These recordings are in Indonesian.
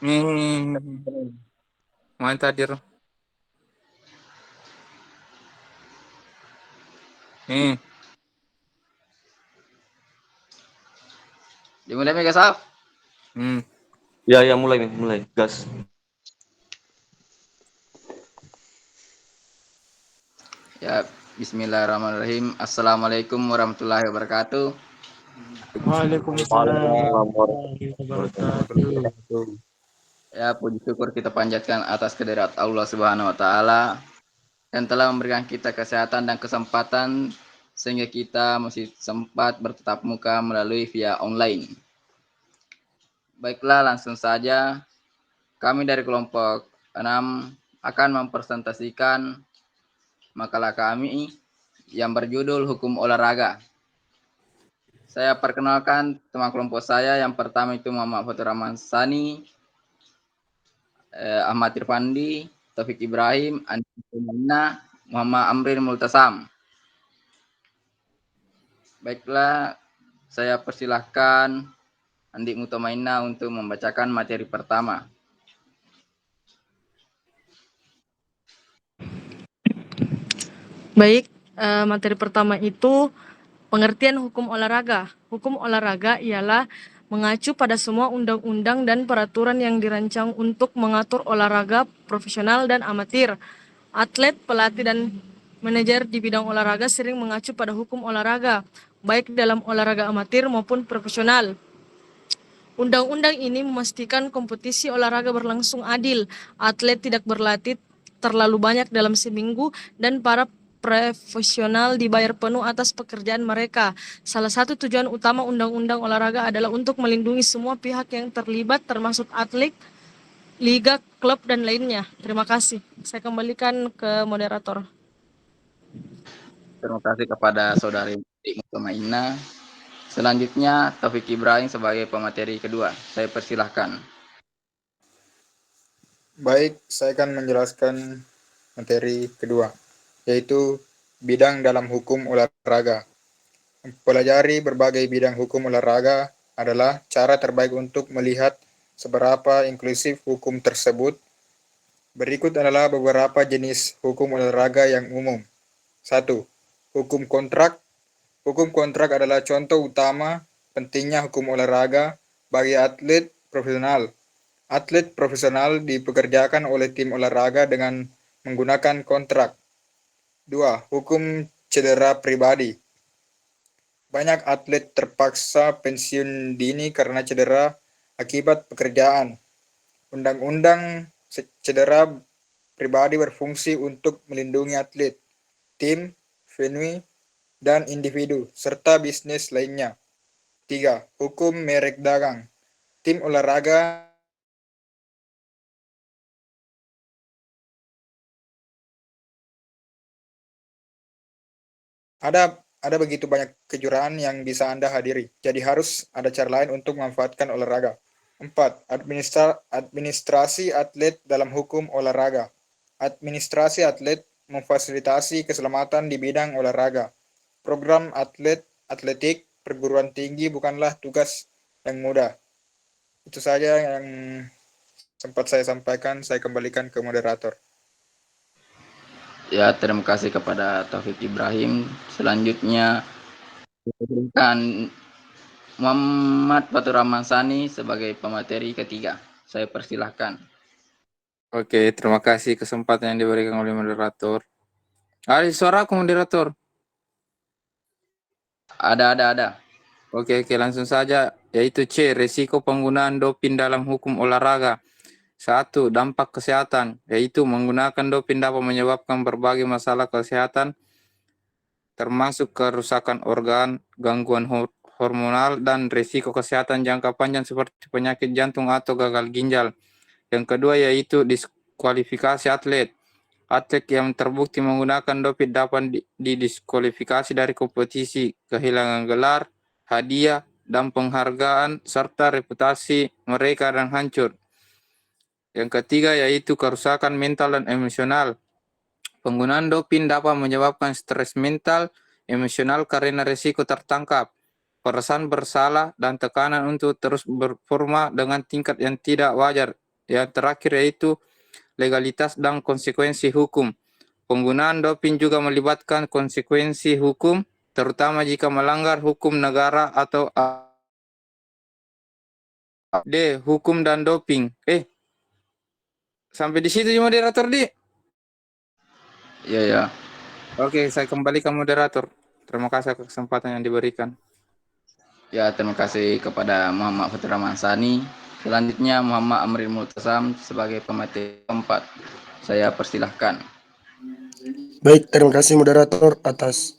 Main tadi. Hmm. Dimulai Mega Saf. Hmm. Ya, ya mulai nih, mulai. Gas. Ya, Bismillahirrahmanirrahim. Assalamualaikum warahmatullahi wabarakatuh. Waalaikumsalam Waalaikumsalam warahmatullahi wabarakatuh. Ya, puji syukur kita panjatkan atas kehadirat Allah Subhanahu wa taala yang telah memberikan kita kesehatan dan kesempatan sehingga kita masih sempat bertatap muka melalui via online. Baiklah, langsung saja kami dari kelompok 6 akan mempresentasikan makalah kami yang berjudul Hukum Olahraga. Saya perkenalkan teman kelompok saya. Yang pertama itu Muhammad Fatur Rahman Sani, Ahmad Irfandi, Taufik Ibrahim, Andi Muhammad, Muhammad Amrin Multasam. Baiklah, saya persilahkan Andi Mutamaina untuk membacakan materi pertama. Baik, materi pertama itu pengertian hukum olahraga. Hukum olahraga ialah mengacu pada semua undang-undang dan peraturan yang dirancang untuk mengatur olahraga profesional dan amatir. Atlet, pelatih, dan manajer di bidang olahraga sering mengacu pada hukum olahraga, baik dalam olahraga amatir maupun profesional. Undang-undang ini memastikan kompetisi olahraga berlangsung adil, atlet tidak berlatih terlalu banyak dalam seminggu, dan para profesional dibayar penuh atas pekerjaan mereka. Salah satu tujuan utama undang-undang olahraga adalah untuk melindungi semua pihak yang terlibat, termasuk atlet, liga, klub, dan lainnya. Terima kasih. Saya kembalikan ke moderator. Terima kasih kepada saudari Mutamaina. Selanjutnya Taufik Ibrahim sebagai pemateri kedua. Saya persilahkan. Baik, saya akan menjelaskan materi kedua, yaitu bidang dalam hukum olahraga. Mempelajari berbagai bidang hukum olahraga adalah cara terbaik untuk melihat seberapa inklusif hukum tersebut. Berikut adalah beberapa jenis hukum olahraga yang umum. 1. Hukum kontrak. Hukum kontrak adalah contoh utama pentingnya hukum olahraga bagi atlet profesional. Atlet profesional dipekerjakan oleh tim olahraga dengan menggunakan kontrak. 2. Hukum cedera pribadi. Banyak atlet terpaksa pensiun dini karena cedera akibat pekerjaan. Undang-undang cedera pribadi berfungsi untuk melindungi atlet, tim, venue, dan individu, serta bisnis lainnya. 3. Hukum merek dagang. Tim olahraga ada begitu banyak kejuaraan yang bisa Anda hadiri, jadi harus ada cara lain untuk memanfaatkan olahraga. 4. Administrasi atlet dalam hukum olahraga. Administrasi atlet memfasilitasi keselamatan di bidang olahraga. Program atletik perguruan tinggi bukanlah tugas yang mudah. Itu saja yang sempat saya sampaikan, saya kembalikan ke moderator. Ya, terima kasih kepada Taufik Ibrahim. Selanjutnya berikan Muhammad Fatur Rahman Sani sebagai pemateri ketiga. Saya persilahkan. Oke, terima kasih kesempatan yang diberikan oleh moderator. Ada suara aku moderator. Ada. Oke, langsung saja. Yaitu C, risiko penggunaan doping dalam hukum olahraga. 1. Dampak kesehatan, yaitu menggunakan doping dapat menyebabkan berbagai masalah kesehatan, termasuk kerusakan organ, gangguan hormonal, dan risiko kesehatan jangka panjang seperti penyakit jantung atau gagal ginjal. Yang kedua yaitu diskualifikasi atlet. Atlet yang terbukti menggunakan doping dapat didiskualifikasi dari kompetisi, kehilangan gelar, hadiah, dan penghargaan, serta reputasi mereka dan hancur. Yang ketiga yaitu kerusakan mental dan emosional. Penggunaan doping dapat menyebabkan stres mental, emosional karena risiko tertangkap, perasaan bersalah, dan tekanan untuk terus berperforma dengan tingkat yang tidak wajar Yang terakhir yaitu legalitas dan konsekuensi hukum. Penggunaan doping juga melibatkan konsekuensi hukum, terutama jika melanggar hukum negara atau D. Hukum dan doping. Sampai di situ ya moderator D. Iya ya. Oke, saya kembali ke moderator. Terima kasih atas kesempatan yang diberikan. Ya, terima kasih kepada Muhammad Fatur Rahmansani. Selanjutnya Muhammad Amri Multasam sebagai pemateri keempat. Saya persilahkan. Baik, terima kasih moderator atas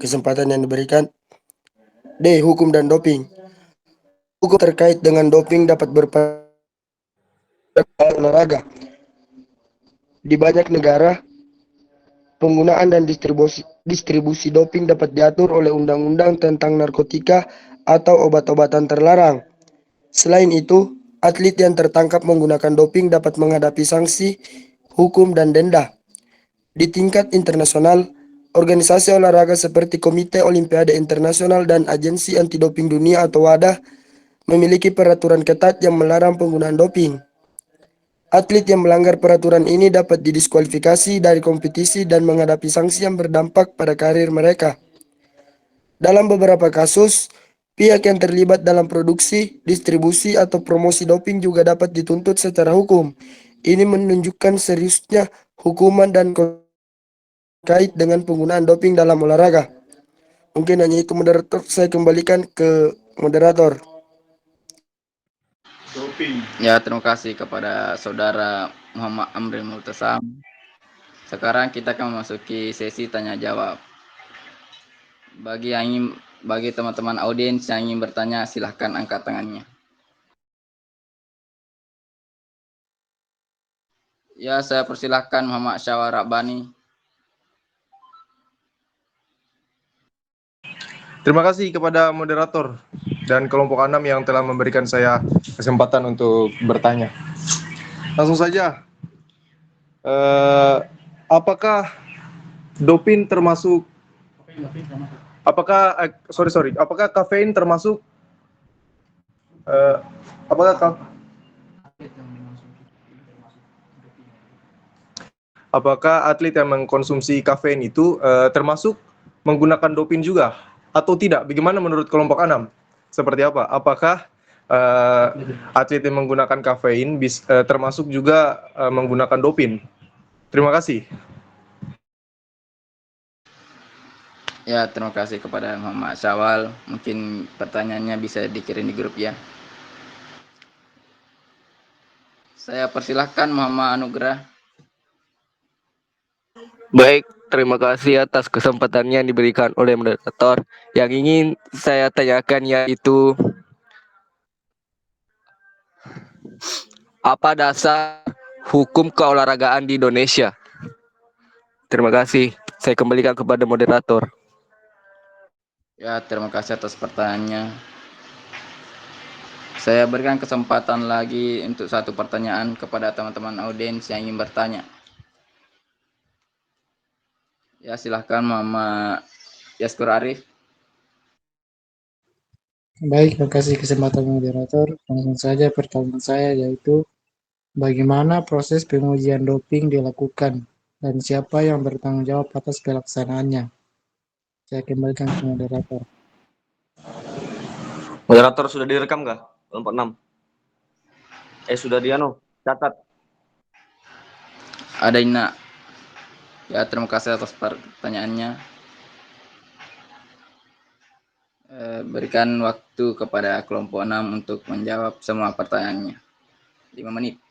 kesempatan yang diberikan. D. Hukum dan doping. Hukum terkait dengan doping dapat berolahraga. Di banyak negara, penggunaan dan distribusi doping dapat diatur oleh undang-undang tentang narkotika atau obat-obatan terlarang. Selain itu, atlet yang tertangkap menggunakan doping dapat menghadapi sanksi, hukum, dan denda. Di tingkat internasional, organisasi olahraga seperti Komite Olimpiade Internasional dan Agensi Anti Doping Dunia atau WADA memiliki peraturan ketat yang melarang penggunaan doping. Atlet yang melanggar peraturan ini dapat didiskualifikasi dari kompetisi dan menghadapi sanksi yang berdampak pada karir mereka. Dalam beberapa kasus, pihak yang terlibat dalam produksi, distribusi, atau promosi doping juga dapat dituntut secara hukum. Ini menunjukkan seriusnya hukuman dan terkait dengan penggunaan doping dalam olahraga. Mungkin hanya itu moderator, saya kembalikan ke moderator. Ya, terima kasih kepada saudara Muhammad Amri Multasam. Sekarang kita akan memasuki sesi tanya jawab. Bagi teman-teman audiens yang ingin bertanya, silahkan angkat tangannya. Ya, saya persilahkan Muhammad Syawar Rabbani. Terima kasih kepada moderator dan kelompok 6 yang telah memberikan saya kesempatan untuk bertanya. Langsung saja, apakah doping termasuk? Apakah kafein termasuk? Apakah atlet yang mengkonsumsi kafein itu termasuk menggunakan doping juga atau tidak? Bagaimana menurut kelompok 6? Seperti apa? Apakah atlet yang menggunakan kafein termasuk juga menggunakan doping? Terima kasih. Ya, terima kasih kepada Muhammad Syawal. Mungkin pertanyaannya bisa dikirim di grup ya. Saya persilahkan Muhammad Anugrah. Baik, terima kasih atas kesempatannya yang diberikan oleh moderator. Yang ingin saya tanyakan yaitu apa dasar hukum keolahragaan di Indonesia? Terima kasih. Saya kembalikan kepada moderator. Ya, terima kasih atas pertanyaannya. Saya berikan kesempatan lagi untuk satu pertanyaan kepada teman-teman audiens yang ingin bertanya. Ya, silahkan Muhammad Yaskur Arif. Baik, terima kasih kesempatan moderator. Langsung saja pertanyaan saya yaitu bagaimana proses pengujian doping dilakukan dan siapa yang bertanggung jawab atas pelaksanaannya? Saya kembalikan ke moderator. Moderator sudah direkam nggak? Kelompok 6. Sudah catat. Ada Ina. Ya, terima kasih atas pertanyaannya. Berikan waktu kepada kelompok 6 untuk menjawab semua pertanyaannya. 5 menit.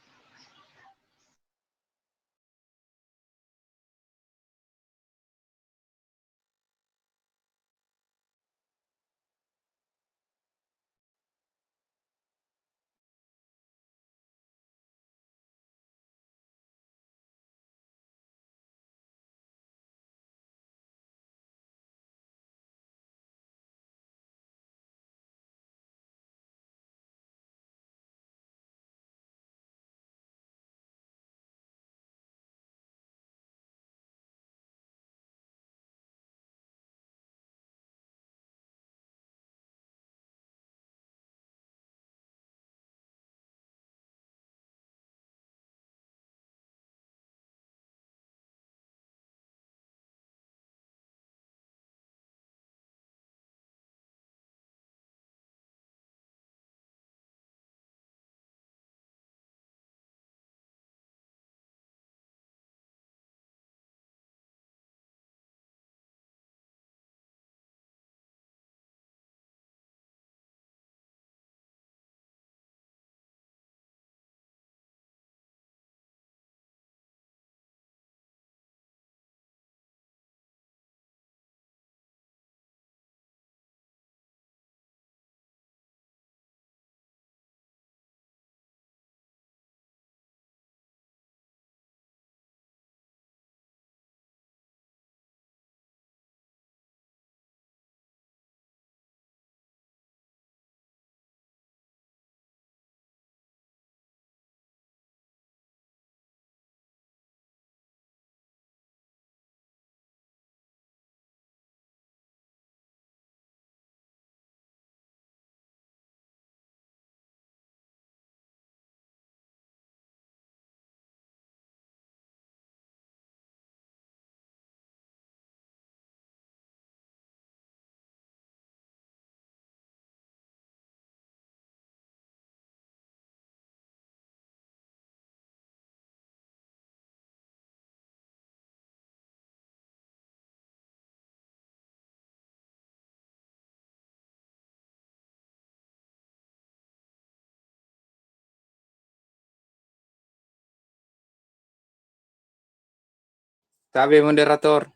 Tabe moderator.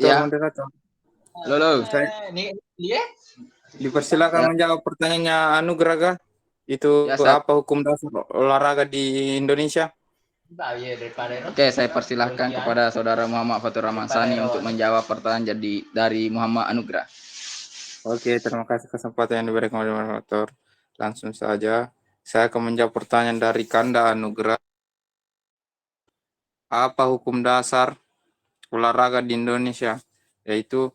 Ya, Moderator. Lolo. Saya dipersilakan Ya, menjawab pertanyaannya Anugrah Kah? Itu ya saya, apa hukum dasar olahraga di Indonesia? oke, saya persilahkan kepada Saudara Muhammad Fatur Ramansani untuk menjawab pertanyaan dari Muhammad Anugrah. Oke, terima kasih kesempatan yang diberikan oleh moderator. Langsung saja, saya akan menjawab pertanyaan dari Kanda Anugrah. Apa hukum dasar olahraga di Indonesia? Yaitu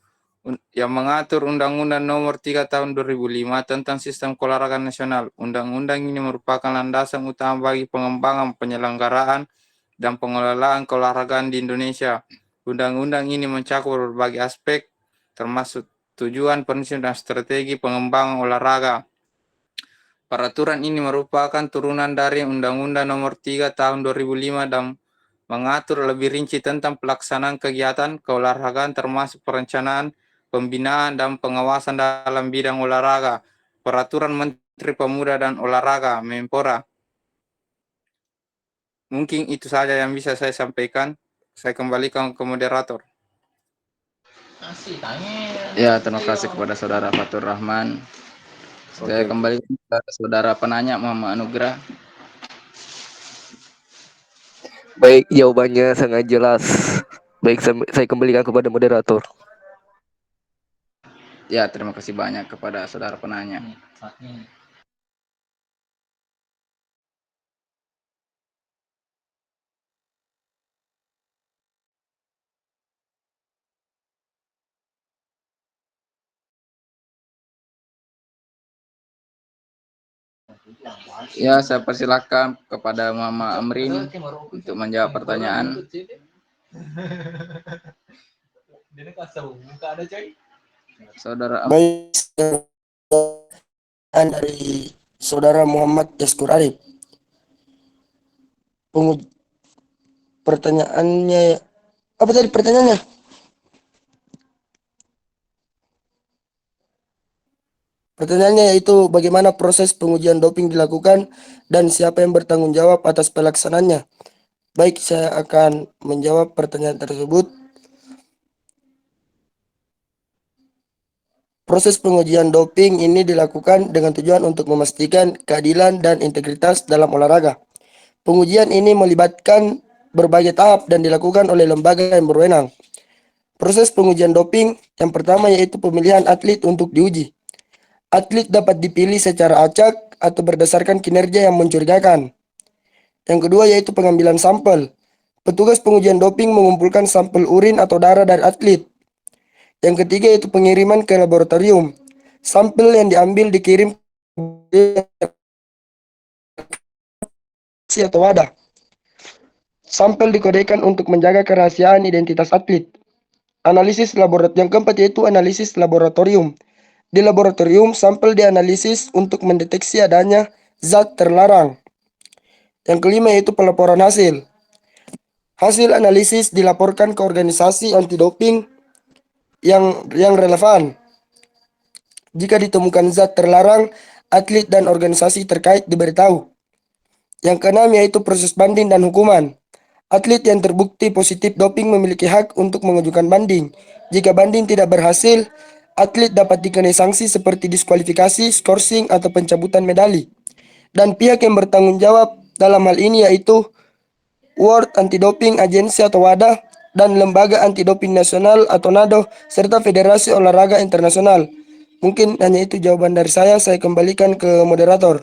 yang mengatur Undang-Undang Nomor 3 Tahun 2005 tentang Sistem Keolahragaan Nasional. Undang-undang ini merupakan landasan utama bagi pengembangan, penyelenggaraan, dan pengelolaan keolahragaan di Indonesia. Undang-undang ini mencakup berbagai aspek, termasuk tujuan, prinsip, dan strategi pengembangan olahraga. Peraturan ini merupakan turunan dari Undang-Undang Nomor 3 Tahun 2005 dan mengatur lebih rinci tentang pelaksanaan kegiatan keolahragaan termasuk perencanaan, pembinaan, dan pengawasan dalam bidang olahraga. Peraturan Menteri Pemuda dan Olahraga, Menpora. Mungkin itu saja yang bisa saya sampaikan. Saya kembalikan ke moderator. Ya, terima kasih kepada Saudara Fatur Rahman. Saya Oke. kembali ke Saudara penanya Muhammad Anugrah. Baik, jawabannya sangat jelas. Baik, saya kembalikan kepada moderator. Ya, terima kasih banyak kepada Saudara penanya. Ya, saya persilakan kepada Muhammad Amrin untuk menjawab pertanyaan. Saudara Baik, dari Saudara Muhammad Yaskur Arif. Pertanyaannya, apa tadi pertanyaannya? Pertanyaannya yaitu bagaimana proses pengujian doping dilakukan dan siapa yang bertanggung jawab atas pelaksanaannya. Baik, saya akan menjawab pertanyaan tersebut. Proses pengujian doping ini dilakukan dengan tujuan untuk memastikan keadilan dan integritas dalam olahraga. Pengujian ini melibatkan berbagai tahap dan dilakukan oleh lembaga yang berwenang. Proses pengujian doping yang pertama yaitu pemilihan atlet untuk diuji. Atlet dapat dipilih secara acak atau berdasarkan kinerja yang mencurigakan. Yang kedua yaitu pengambilan sampel. Petugas pengujian doping mengumpulkan sampel urin atau darah dari atlet. Yang ketiga yaitu pengiriman ke laboratorium. Sampel yang diambil dikirim ke atau wadah. Sampel dikodekan untuk menjaga kerahasiaan identitas atlet. Analisis laboratorium. Yang keempat yaitu analisis laboratorium. Di laboratorium, sampel dianalisis untuk mendeteksi adanya zat terlarang. Yang kelima yaitu pelaporan hasil. Hasil analisis dilaporkan ke organisasi anti-doping yang relevan. Jika ditemukan zat terlarang, atlet dan organisasi terkait diberitahu. Yang keenam yaitu proses banding dan hukuman. Atlet yang terbukti positif doping memiliki hak untuk mengajukan banding. Jika banding tidak berhasil, atlet dapat dikenai sanksi seperti diskualifikasi, skorsing, atau pencabutan medali. Dan pihak yang bertanggung jawab dalam hal ini yaitu World Anti-Doping Agency atau WADA, dan Lembaga Anti-Doping Nasional atau NADO, serta Federasi Olahraga Internasional. Mungkin hanya itu jawaban dari saya kembalikan ke moderator.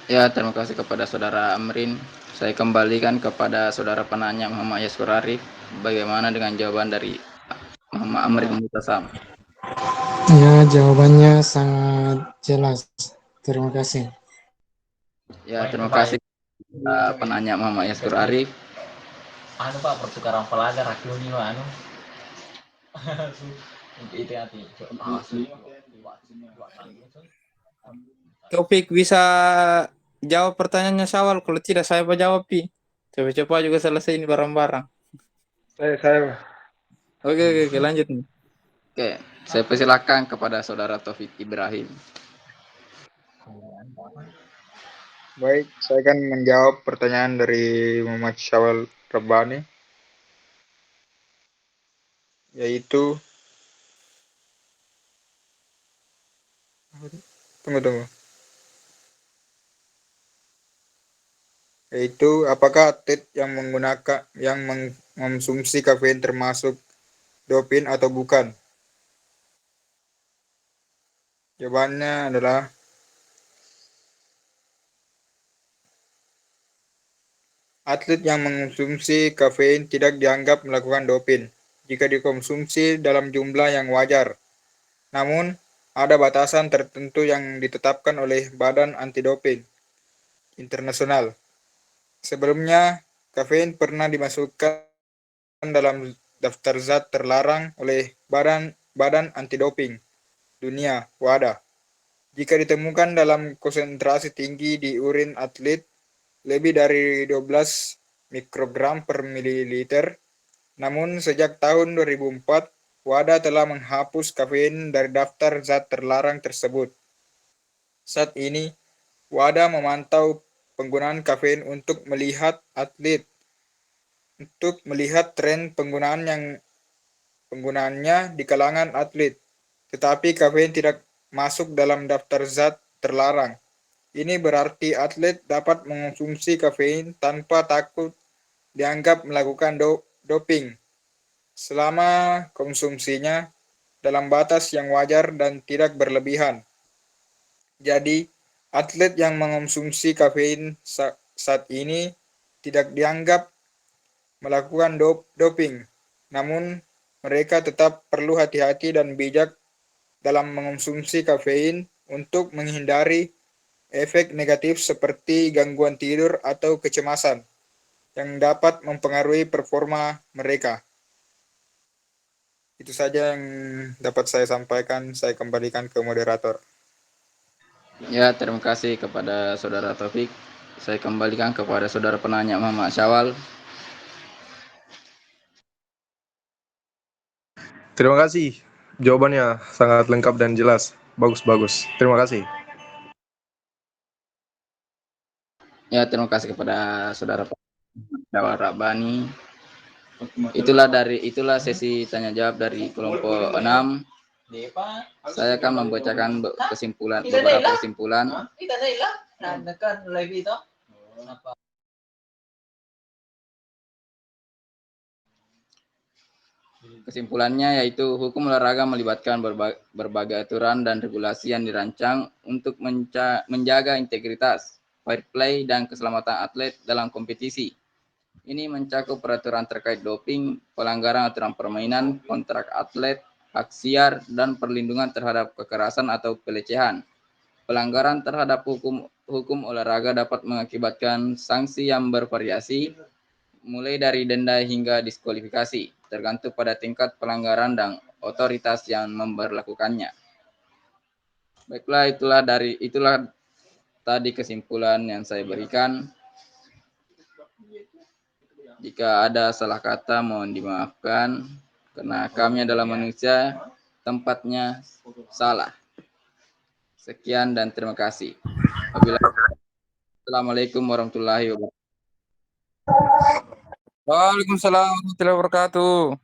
Ya, terima kasih kepada Saudara Amrin. Saya kembalikan kepada Saudara penanya Muhammad Yaskur Arif. Bagaimana dengan jawaban dari Muhammad Amrin Mutasam? Ya, jawabannya sangat jelas. Terima kasih. Ya, terima kasih kepada penanya Muhammad Yaskur Arif. Pak, pertukaran pelajar aku nih anu. Itu hati. Topik bisa jawab pertanyaannya Syawal. Kalau tidak saya jawab, Pi. Coba-coba juga selesai ini bareng-bareng. Saya. Oke, lanjut nih. Oke, saya persilakan kepada Saudara Taufik Ibrahim. Baik, saya akan menjawab pertanyaan dari Muhammad Syawal Rabbani, yaitu tunggu, yaitu apakah atlet yang mengonsumsi kafein termasuk doping atau bukan? Jawabannya adalah atlet yang mengonsumsi kafein tidak dianggap melakukan doping jika dikonsumsi dalam jumlah yang wajar. Namun, ada batasan tertentu yang ditetapkan oleh Badan Anti-Doping Internasional. Sebelumnya, kafein pernah dimasukkan dalam daftar zat terlarang oleh Badan Anti-Doping Dunia (WADA) jika ditemukan dalam konsentrasi tinggi di urin atlet lebih dari 12 mikrogram per mililiter. Namun sejak tahun 2004, WADA telah menghapus kafein dari daftar zat terlarang tersebut. Saat ini, WADA memantau penggunaan kafein untuk melihat tren penggunaannya di kalangan atlet. Tetapi kafein tidak masuk dalam daftar zat terlarang. Ini berarti atlet dapat mengonsumsi kafein tanpa takut dianggap melakukan doping selama konsumsinya dalam batas yang wajar dan tidak berlebihan. Jadi, atlet yang mengonsumsi kafein saat ini tidak dianggap melakukan doping, namun mereka tetap perlu hati-hati dan bijak dalam mengonsumsi kafein untuk menghindari efek negatif seperti gangguan tidur atau kecemasan yang dapat mempengaruhi performa mereka. Itu saja yang dapat saya sampaikan. Saya kembalikan ke moderator. Ya, terima kasih kepada Saudara Taufik. Saya kembalikan kepada Saudara penanya Muhammad Syawal. Terima kasih. Jawabannya sangat lengkap dan jelas. Bagus. Terima kasih. Ya, terima kasih kepada Saudara Syawal Rabbani. Itulah sesi tanya jawab dari kelompok 6. Saya akan membacakan beberapa kesimpulan. Kesimpulannya yaitu hukum olahraga melibatkan berbagai aturan dan regulasi yang dirancang untuk menjaga integritas, fair play, dan keselamatan atlet dalam kompetisi. Ini mencakup peraturan terkait doping, pelanggaran aturan permainan, kontrak atlet, hak siar, dan perlindungan terhadap kekerasan atau pelecehan. Pelanggaran terhadap hukum olahraga dapat mengakibatkan sanksi yang bervariasi, mulai dari denda hingga diskualifikasi, tergantung pada tingkat pelanggaran dan otoritas yang memberlakukannya. Baiklah, itulah tadi kesimpulan yang saya berikan. Jika ada salah kata mohon dimaafkan, karena kami adalah manusia, tempatnya salah. Sekian dan terima kasih. Assalamualaikum warahmatullahi wabarakatuh. Waalaikumsalam warahmatullahi wabarakatuh.